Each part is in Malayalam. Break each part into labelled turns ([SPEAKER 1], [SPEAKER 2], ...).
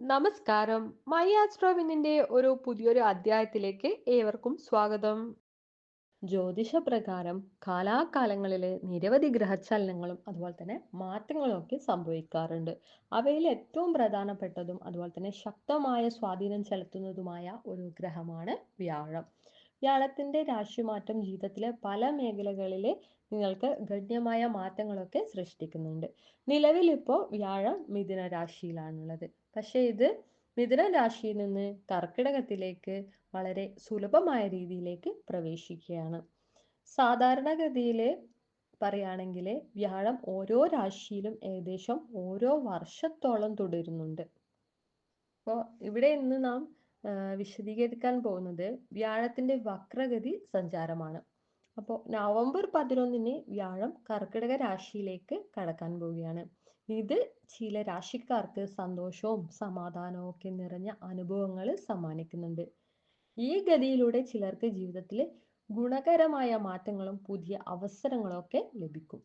[SPEAKER 1] നമസ്കാരം. മൈ ആസ്ട്രോവിന്നിന്റെ ഒരു പുതിയൊരു അധ്യായത്തിലേക്ക് ഏവർക്കും സ്വാഗതം. ജ്യോതിഷപ്രകാരം കാലാകാലങ്ങളില് നിരവധി ഗ്രഹചലനങ്ങളും അതുപോലെ തന്നെ മാറ്റങ്ങളും ഒക്കെ സംഭവിക്കാറുണ്ട്. അവയിൽ ഏറ്റവും പ്രധാനപ്പെട്ടതും അതുപോലെ തന്നെ ശക്തമായ സ്വാധീനം ചെലുത്തുന്നതുമായ ഒരു ഗ്രഹമാണ് വ്യാഴം. വ്യാഴത്തിന്റെ രാശിമാറ്റം ജീവിതത്തിലെ പല മേഖലകളിലെ നിങ്ങൾക്ക് ഗണ്യമായ മാറ്റങ്ങളൊക്കെ സൃഷ്ടിക്കുന്നുണ്ട്. നിലവിൽ ഇപ്പോൾ വ്യാഴം മിഥുന രാശിയിലാണുള്ളത്. പക്ഷേ ഇത് മിഥുന രാശിയിൽ നിന്ന് കർക്കിടകത്തിലേക്ക് വളരെ സുലഭമായ രീതിയിലേക്ക് പ്രവേശിക്കുകയാണ്. സാധാരണഗതിയിൽ പറയുകയാണെങ്കിൽ വ്യാഴം ഓരോ രാശിയിലും ഏകദേശം ഓരോ വർഷത്തോളം തുടരുന്നുണ്ട്. അപ്പോൾ ഇവിടെ ഇന്ന് നാം വിശദീകരിക്കാൻ പോകുന്നത് വ്യാഴത്തിന്റെ വക്രഗതി സഞ്ചാരമാണ്. അപ്പോൾ നവംബർ 11 വ്യാഴം കർക്കിടക രാശിയിലേക്ക് കടക്കാൻ പോവുകയാണ്. ഇത് ചില രാശിക്കാർക്ക് സന്തോഷവും സമാധാനവും ഒക്കെ നിറഞ്ഞ അനുഭവങ്ങൾ സമ്മാനിക്കുന്നുണ്ട്. ഈ ഗതിയിലൂടെ ചിലർക്ക് ജീവിതത്തിൽ ഗുണകരമായ മാറ്റങ്ങളും പുതിയ അവസരങ്ങളും ഒക്കെ ലഭിക്കും.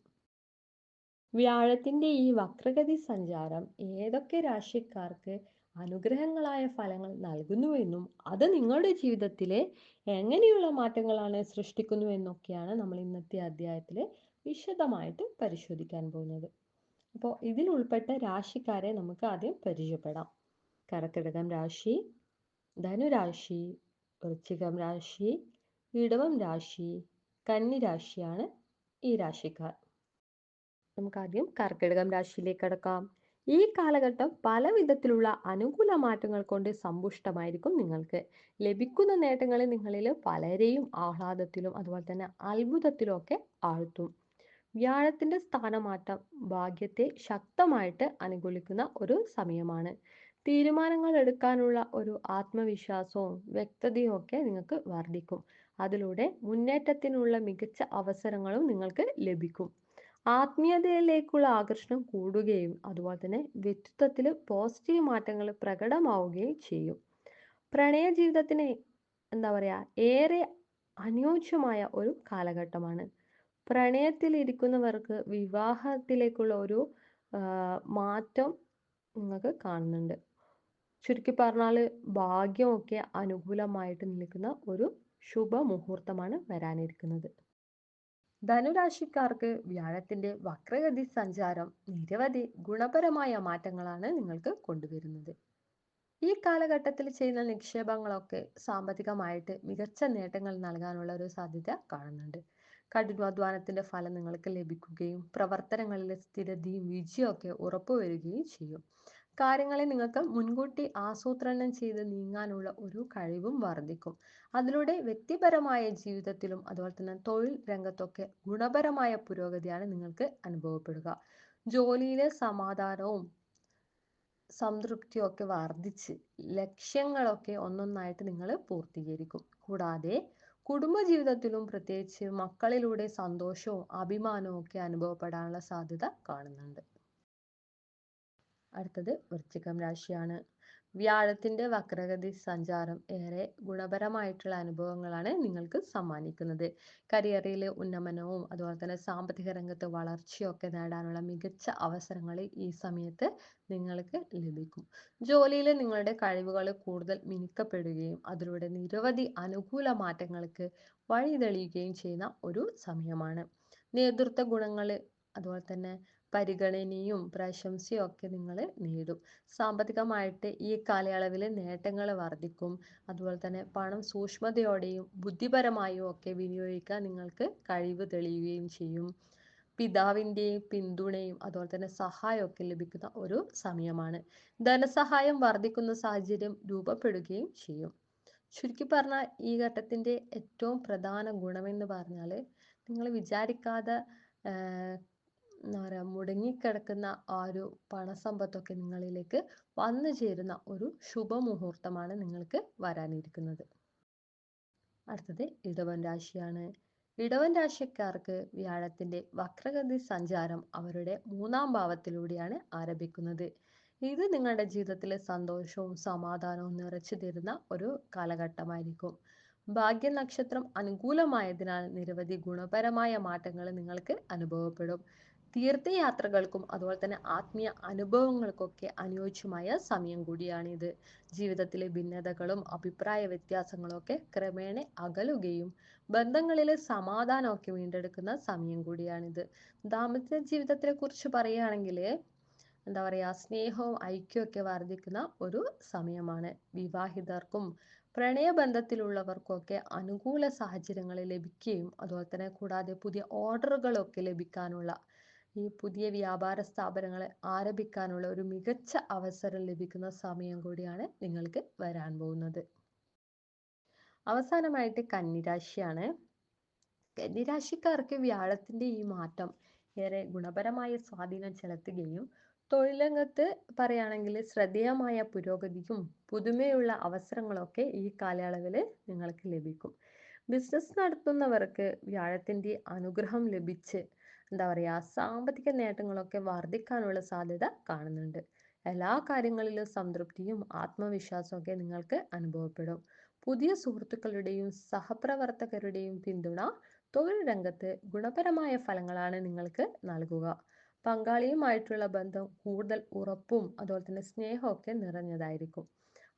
[SPEAKER 1] വ്യാഴത്തിന്റെ ഈ വക്രഗതി സഞ്ചാരം ഏതൊക്കെ രാശിക്കാർക്ക് അനുഗ്രഹങ്ങളായ ഫലങ്ങൾ നൽകുന്നുവെന്നും അത് നിങ്ങളുടെ ജീവിതത്തിലെ എങ്ങനെയുള്ള മാറ്റങ്ങളാണ് സൃഷ്ടിക്കുന്നു എന്നൊക്കെയാണ് നമ്മൾ ഇന്നത്തെ അധ്യായത്തിൽ വിശദമായിട്ട് പരിശോധിക്കാൻ പോകുന്നത്. അപ്പോൾ ഇതിൽ ഉൾപ്പെട്ട രാശിക്കാരെ നമുക്ക് ആദ്യം പരിചയപ്പെടാം. കർക്കിടകം രാശി, ധനുരാശി, വൃശ്ചികം രാശി, ഇടവം രാശി, കന്നി രാശിയാണ് ഈ രാശിക്കാർ. നമുക്ക് ആദ്യം കർക്കിടകം രാശിയിലേക്ക് കടക്കാം. ഈ കാലഘട്ടം പല വിധത്തിലുള്ള അനുകൂല മാറ്റങ്ങൾ കൊണ്ട് സമ്പുഷ്ടമായിരിക്കും. നിങ്ങൾക്ക് ലഭിക്കുന്ന നേട്ടങ്ങൾ നിങ്ങളിൽ പലരെയും ആഹ്ലാദത്തിലും അതുപോലെ തന്നെ അത്ഭുതത്തിലും ഒക്കെ ആഴ്ത്തും. വ്യാഴത്തിന്റെ സ്ഥാനമാറ്റം ഭാഗ്യത്തെ ശക്തമായിട്ട് അനുകൂലിക്കുന്ന ഒരു സമയമാണ്. തീരുമാനങ്ങൾ എടുക്കാനുള്ള ഒരു ആത്മവിശ്വാസവും വ്യക്തതയും ഒക്കെ നിങ്ങൾക്ക് വർദ്ധിക്കും. അതിലൂടെ മുന്നേറ്റത്തിനുള്ള മികച്ച അവസരങ്ങളും നിങ്ങൾക്ക് ലഭിക്കും. ആത്മീയതയിലേക്കുള്ള ആകർഷണം കൂടുകയും അതുപോലെ തന്നെ വ്യക്തിത്വത്തിൽ പോസിറ്റീവ് മാറ്റങ്ങൾ പ്രകടമാവുകയും ചെയ്യും. പ്രണയ ജീവിതത്തിന് എന്താ പറയാ ഏറെ അനുയോജ്യമായ ഒരു കാലഘട്ടമാണ്. പ്രണയത്തിൽ ഇരിക്കുന്നവർക്ക് വിവാഹത്തിലേക്കുള്ള ഒരു മാറ്റം നിങ്ങൾക്ക് കാണുന്നുണ്ട്. ചുരുക്കി പറഞ്ഞാൽ ഭാഗ്യമൊക്കെ അനുകൂലമായിട്ട് നിൽക്കുന്ന ഒരു ശുഭമുഹൂർത്തമാണ് വരാനിരിക്കുന്നത്. ധനുരാശിക്കാർക്ക് വ്യാഴത്തിന്റെ വക്രഗതി സഞ്ചാരം നിരവധി ഗുണപരമായ മാറ്റങ്ങളാണ് നിങ്ങൾക്ക് കൊണ്ടുവരുന്നത്. ഈ കാലഘട്ടത്തിൽ ചെയ്യുന്ന നിക്ഷേപങ്ങളൊക്കെ സാമ്പത്തികമായിട്ട് മികച്ച നേട്ടങ്ങൾ നൽകാനുള്ള ഒരു സാധ്യത കാണുന്നുണ്ട്. കഠിനാധ്വാനത്തിന്റെ ഫലം നിങ്ങൾക്ക് ലഭിക്കുകയും പ്രവർത്തനങ്ങളിലെ സ്ഥിരതയും വിജയവും ഒക്കെ ഉറപ്പുവരികയും ചെയ്യും. കാര്യങ്ങളെ നിങ്ങൾക്ക് മുൻകൂട്ടി ആസൂത്രണം ചെയ്ത് നീങ്ങാനുള്ള ഒരു കഴിവും വർദ്ധിക്കും. അതിലൂടെ വ്യക്തിപരമായ ജീവിതത്തിലും അതുപോലെ തന്നെ തൊഴിൽ രംഗത്തൊക്കെ ഗുണപരമായ പുരോഗതിയാണ് നിങ്ങൾക്ക് അനുഭവപ്പെടുക. ജോലിയിലെ സമാധാനവും സംതൃപ്തിയും ഒക്കെ വർദ്ധിച്ച് ലക്ഷ്യങ്ങളൊക്കെ ഒന്നൊന്നായിട്ട് നിങ്ങൾ പൂർത്തീകരിക്കും. കൂടാതെ കുടുംബജീവിതത്തിലും പ്രത്യേകിച്ച് മക്കളിലൂടെ സന്തോഷവും അഭിമാനവും ഒക്കെ അനുഭവപ്പെടാനുള്ള സാധ്യത കാണുന്നുണ്ട്. അടുത്തത് വൃശ്ചികം രാശിയാണ്. വ്യാഴത്തിന്റെ വക്രഗതി സഞ്ചാരം ഏറെ ഗുണപരമായിട്ടുള്ള അനുഭവങ്ങളാണ് നിങ്ങൾക്ക് സമ്മാനിക്കുന്നത്. കരിയറിലെ ഉന്നമനവും അതുപോലെ തന്നെ സാമ്പത്തിക രംഗത്ത് വളർച്ചയൊക്കെ നേടാനുള്ള മികച്ച അവസരങ്ങൾ ഈ സമയത്ത് നിങ്ങൾക്ക് ലഭിക്കും. ജോലിയിൽ നിങ്ങളുടെ കഴിവുകൾ കൂടുതൽ മിനുക്കപ്പെടുകയും അതിലൂടെ നിരവധി അനുകൂല മാറ്റങ്ങൾക്ക് വഴിതെളിയുകയും ചെയ്യുന്ന ഒരു സമയമാണ്. നേതൃത്വ ഗുണങ്ങൾ അതുപോലെ തന്നെ പരിഗണനയും പ്രശംസയും ഒക്കെ നിങ്ങൾ നേടും. സാമ്പത്തികമായിട്ട് ഈ കാലയളവിൽ നേട്ടങ്ങൾ വർദ്ധിക്കും. അതുപോലെ തന്നെ പണം സൂക്ഷ്മതയോടെയും ബുദ്ധിപരമായും ഒക്കെ വിനിയോഗിക്കാൻ നിങ്ങൾക്ക് കഴിവ് തെളിയുകയും ചെയ്യും. പിതാവിൻ്റെയും പിന്തുണയും അതുപോലെ തന്നെ സഹായമൊക്കെ ലഭിക്കുന്ന ഒരു സമയമാണ്. ധനസഹായം വർദ്ധിക്കുന്ന സാഹചര്യം രൂപപ്പെടുകയും ചെയ്യും. ചുരുക്കി പറഞ്ഞാൽ ഈ ഘട്ടത്തിന്റെ ഏറ്റവും പ്രധാന ഗുണമെന്ന് പറഞ്ഞാൽ നിങ്ങൾ വിചാരിക്കാതെ എന്താ പറയുക മുടങ്ങിക്കിടക്കുന്ന ആ ഒരു പണസമ്പത്തൊക്കെ നിങ്ങളിലേക്ക് വന്നു ചേരുന്ന ഒരു ശുഭമുഹൂർത്തമാണ് നിങ്ങൾക്ക് വരാനിരിക്കുന്നത്. അടുത്തത് ഇടവൻ രാശിയാണ്. ഇടവൻ രാശിക്കാർക്ക് വ്യാഴത്തിന്റെ വക്രഗതി സഞ്ചാരം അവരുടെ 3-ാം ഭാവത്തിലൂടെയാണ് ആരംഭിക്കുന്നത്. ഇത് നിങ്ങളുടെ ജീവിതത്തിലെ സന്തോഷവും സമാധാനവും നിറച്ചു തരുന്ന ഒരു കാലഘട്ടമായിരിക്കും. ഭാഗ്യ നക്ഷത്രം അനുകൂലമായതിനാൽ നിരവധി ഗുണപരമായ മാറ്റങ്ങൾ നിങ്ങൾക്ക് അനുഭവപ്പെടും. തീർത്ഥയാത്രകൾക്കും അതുപോലെ തന്നെ ആത്മീയ അനുഭവങ്ങൾക്കൊക്കെ അനുയോജ്യമായ സമയം കൂടിയാണിത്. ജീവിതത്തിലെ ഭിന്നതകളും അഭിപ്രായ വ്യത്യാസങ്ങളും ഒക്കെ ക്രമേണ അകലുകയും ബന്ധങ്ങളിലെ സമാധാനമൊക്കെ വീണ്ടെടുക്കുന്ന സമയം കൂടിയാണിത്. ദാമ്പത്യ ജീവിതത്തെ കുറിച്ച് പറയുകയാണെങ്കിൽ എന്താ പറയാ, സ്നേഹവും ഐക്യവും ഒക്കെ വർദ്ധിക്കുന്ന ഒരു സമയമാണ്. വിവാഹിതർക്കും പ്രണയബന്ധത്തിലുള്ളവർക്കൊക്കെ അനുകൂല സാഹചര്യങ്ങൾ ലഭിക്കുകയും അതുപോലെ തന്നെ കൂടാതെ പുതിയ ഓർഡറുകളൊക്കെ ലഭിക്കാനുള്ള, ഈ പുതിയ വ്യാപാര സ്ഥാപനങ്ങൾ ആരംഭിക്കാനുള്ള ഒരു മികച്ച അവസരം ലഭിക്കുന്ന സമയം കൂടിയാണ് നിങ്ങൾക്ക് വരാൻ പോകുന്നത്. അവസാനമായിട്ട് കന്നിരാശിയാണ്. കന്നിരാശിക്കാർക്ക് വ്യാഴത്തിന്റെ ഈ മാറ്റം ഏറെ ഗുണപരമായ സ്വാധീനം ചെലുത്തുകയും തൊഴിൽ രംഗത്ത് പറയുകയാണെങ്കിൽ ശ്രദ്ധേയമായ പുരോഗതിയും പുതുമയുള്ള അവസരങ്ങളൊക്കെ ഈ കാലയളവിൽ നിങ്ങൾക്ക് ലഭിക്കും. ബിസിനസ് നടത്തുന്നവർക്ക് വ്യാഴത്തിന്റെ അനുഗ്രഹം ലഭിച്ച് എന്താ പറയാ, സാമ്പത്തിക നേട്ടങ്ങളൊക്കെ വർദ്ധിക്കാനുള്ള സാധ്യത കാണുന്നുണ്ട്. എല്ലാ കാര്യങ്ങളിലും സംതൃപ്തിയും ആത്മവിശ്വാസവും ഒക്കെ നിങ്ങൾക്ക് അനുഭവപ്പെടും. പുതിയ സുഹൃത്തുക്കളുടെയും സഹപ്രവർത്തകരുടെയും പിന്തുണ തൊഴിൽ രംഗത്ത് ഗുണപരമായ ഫലങ്ങളാണ് നിങ്ങൾക്ക് നൽകുക. പങ്കാളിയുമായിട്ടുള്ള ബന്ധം കൂടുതൽ ഉറപ്പും അതുപോലെ തന്നെ സ്നേഹമൊക്കെ നിറഞ്ഞതായിരിക്കും.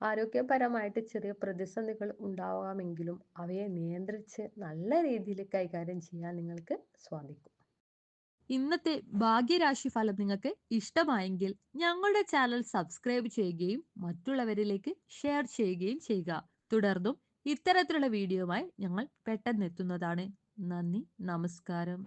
[SPEAKER 1] ആരോഗ്യപരമായിട്ട് ചെറിയ പ്രതിസന്ധികൾ ഉണ്ടാവാമെങ്കിലും അവയെ നിയന്ത്രിച്ച് നല്ല രീതിയിൽ കൈകാര്യം ചെയ്യാൻ നിങ്ങൾക്ക് സാധിക്കും.
[SPEAKER 2] ഇന്നത്തെ ഭാഗ്യരാശി ഫലം നിങ്ങൾക്ക് ഇഷ്ടമായെങ്കിൽ ഞങ്ങളുടെ ചാനൽ സബ്സ്ക്രൈബ് ചെയ്യുകയും മറ്റുള്ളവരിലേക്ക് ഷെയർ ചെയ്യുകയും ചെയ്യുക. തുടർന്നും ഇത്തരത്തിലുള്ള വീഡിയോയുമായി ഞങ്ങൾ പെട്ടെന്ന് എത്തുന്നതാണ്. നന്ദി, നമസ്കാരം.